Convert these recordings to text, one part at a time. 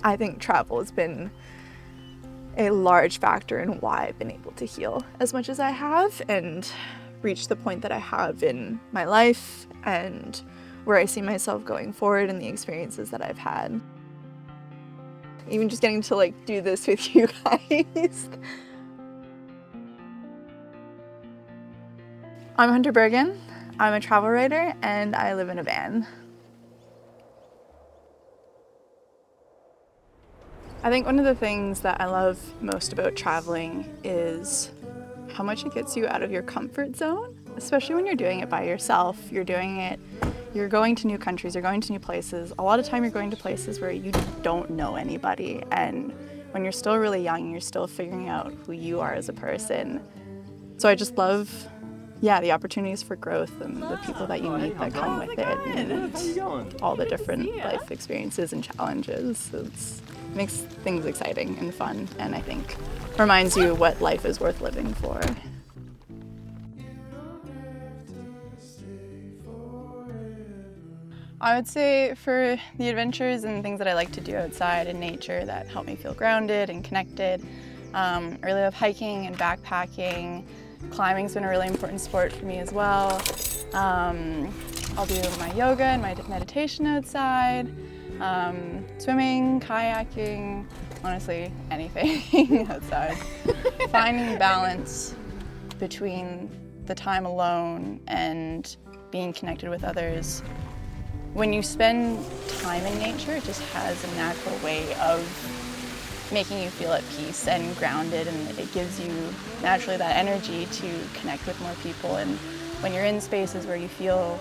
I think travel has been a large factor in why I've been able to heal as much as I have and reach the point that I have in my life and where I see myself going forward and the experiences that I've had. Even just getting to do this with you guys. I'm Hunter Bergen. I'm a travel writer and I live in a van. I think one of the things that I love most about traveling is how much it gets you out of your comfort zone, especially when you're doing it by yourself. You're going to new countries, you're going to new places. A lot of time you're going to places where you don't know anybody, and when you're still really young, you're still figuring out who you are as a person. So I just love the opportunities for growth and the people that you meet that come with it, and all the different life experiences and challenges. It makes things exciting and fun, and I think reminds you what life is worth living for. I would say for the adventures and things that I like to do outside in nature that help me feel grounded and connected, I really love hiking and backpacking. Climbing's been a really important sport for me as well. I'll do my yoga and my meditation outside, swimming, kayaking, honestly anything outside. Finding balance between the time alone and being connected with others. When you spend time in nature, it just has a natural way of making you feel at peace and grounded, and it gives you naturally that energy to connect with more people. And when you're in spaces where you feel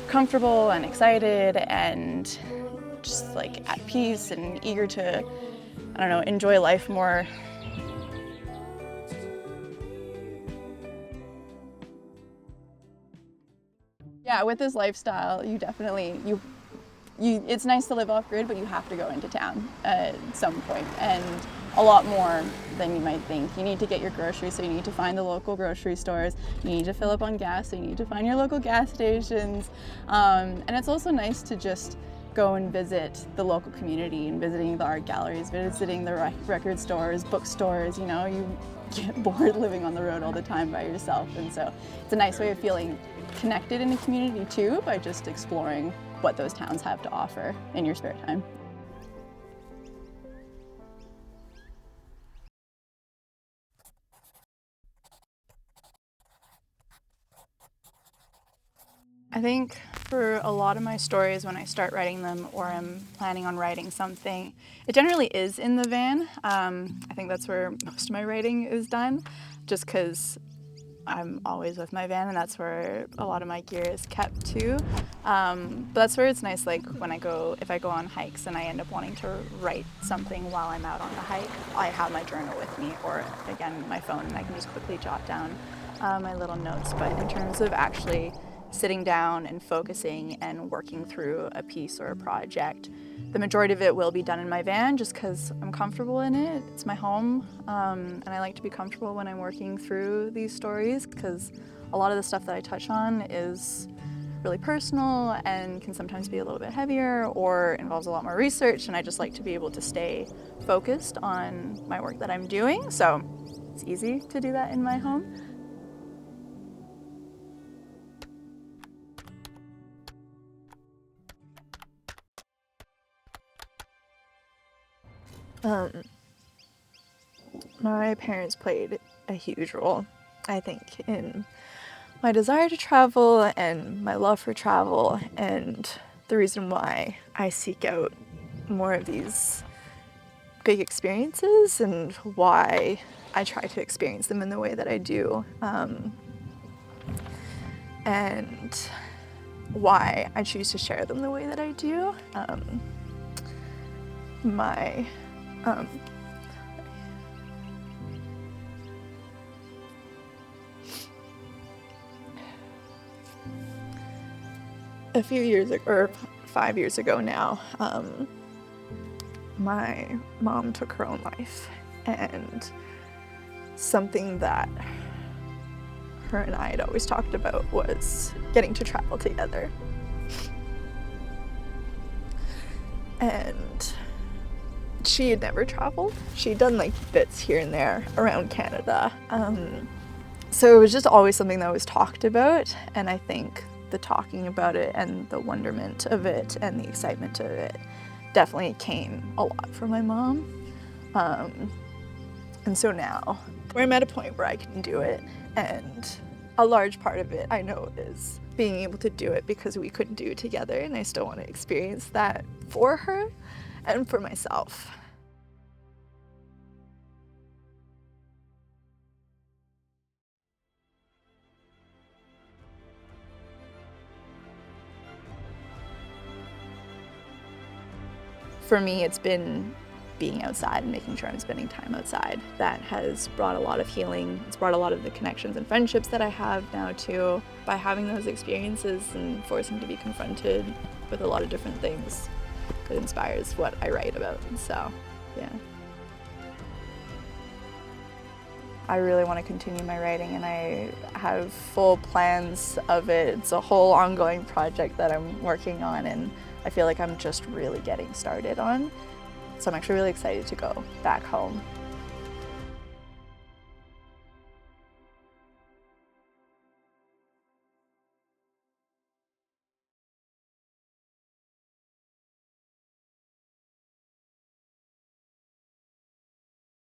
comfortable and excited and just at peace and eager to, enjoy life more. Yeah, with this lifestyle, you definitely, it's nice to live off grid, but you have to go into town at some point, and a lot more than you might think. You need to get your groceries, so you need to find the local grocery stores. You need to fill up on gas, so you need to find your local gas stations. And it's also nice to just go and visit the local community and visiting the art galleries, visiting the record stores, bookstores. You get bored living on the road all the time by yourself, and so it's a nice way of feeling connected in a community too, by just exploring what those towns have to offer in your spare time. I think for a lot of my stories, when I start writing them or I'm planning on writing something, it generally is in the van. I think that's where most of my writing is done, just because I'm always with my van, and that's where a lot of my gear is kept too. But that's where it's nice, if I go on hikes and I end up wanting to write something while I'm out on the hike, I have my journal with me, or again, my phone, and I can just quickly jot down my little notes. But in terms of actually sitting down and focusing and working through a piece or a project, the majority of it will be done in my van, just because I'm comfortable in it. It's my home, and I like to be comfortable when I'm working through these stories, because a lot of the stuff that I touch on is really personal and can sometimes be a little bit heavier or involves a lot more research, and I just like to be able to stay focused on my work that I'm doing. So it's easy to do that in my home. My parents played a huge role, I think, in my desire to travel and my love for travel, and the reason why I seek out more of these big experiences and why I try to experience them in the way that I do, and why I choose to share them the way that I do. A few years ago, or 5 years ago now, my mom took her own life, and something that her and I had always talked about was getting to travel together. And she had never traveled. She'd done like bits here and there around Canada. So it was just always something that was talked about, and I think the talking about it and the wonderment of it and the excitement of it definitely came a lot from my mom. And so now I'm at a point where I can do it, and a large part of it I know is being able to do it because we couldn't do it together, and I still want to experience that for her and for myself. For me, it's been being outside and making sure I'm spending time outside. That has brought a lot of healing. It's brought a lot of the connections and friendships that I have now too. By having those experiences and forcing to be confronted with a lot of different things, it inspires what I write about. So, yeah. I really want to continue my writing, and I have full plans of it. It's a whole ongoing project that I'm working on, and I feel like I'm just really getting started on. So I'm actually really excited to go back home